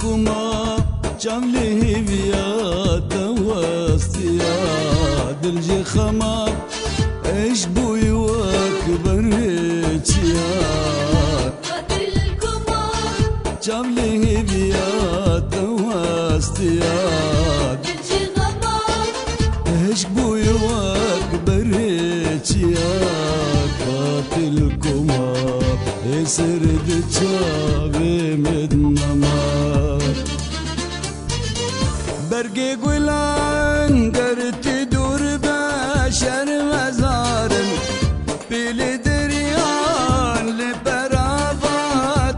الكما جمله بيات وسطيا دلجي خما ايش بوي واكبر تيا قاتل الكما جمله بيات وسطيا دلجي خما ايش بوي واكبر تيا قاتل الكما سرد چاوي مدنما برگي گلان گرتی دور بشر مزارن پیل دریان لپراوا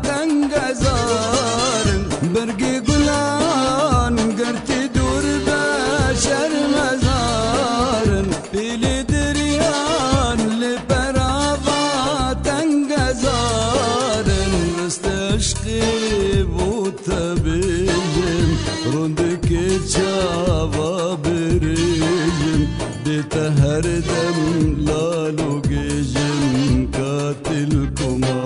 تنگزارن برگي گلان گرتی دور بشر مزارن پیل دریان لپراوا تنگزارن عشقي بوتبيجم روندك جاوا بريجم بتهردم لالو جيجم قاتلكما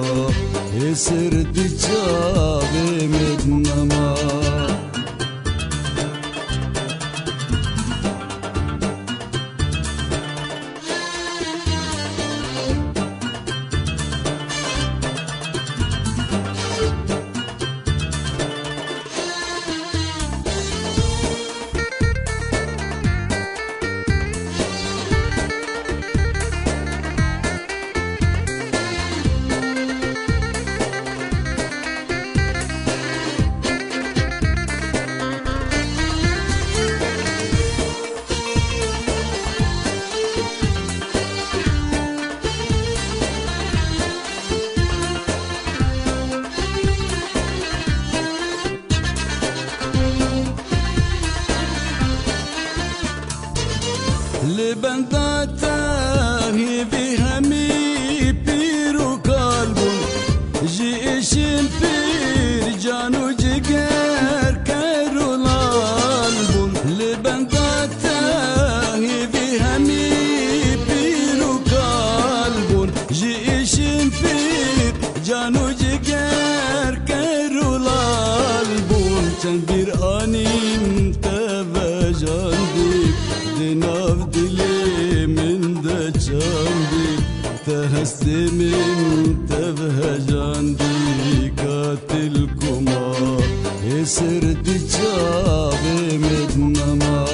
يسرد جابي مدنما لبنداته في همي بيرو قلبون جيشن بير جانو جگر كيرو لالبون لبنداته في همي بيرو قلبون جيشن بير جانو جگر كيرو لالبون تنبير انين تبجاندي دناف دلي من دجاندي تهستي من تبهجاندي قاتلكما يسر دجابي مدنما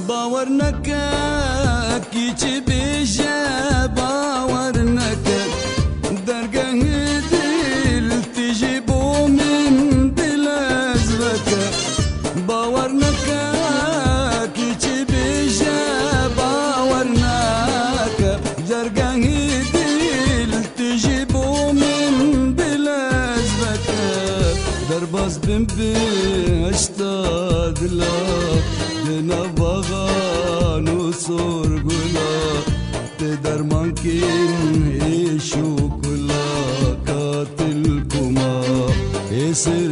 باور نکه کی بیشه باور نکه درگاه دل تیجی بو من دل ازوکه باور نکه کی بیشه باور نکه درگاه دل تیجی بو من دل ازوکه درباز بم اشتاد لا دنا باغانو sorgula te darmankin e shukula katil kuma esir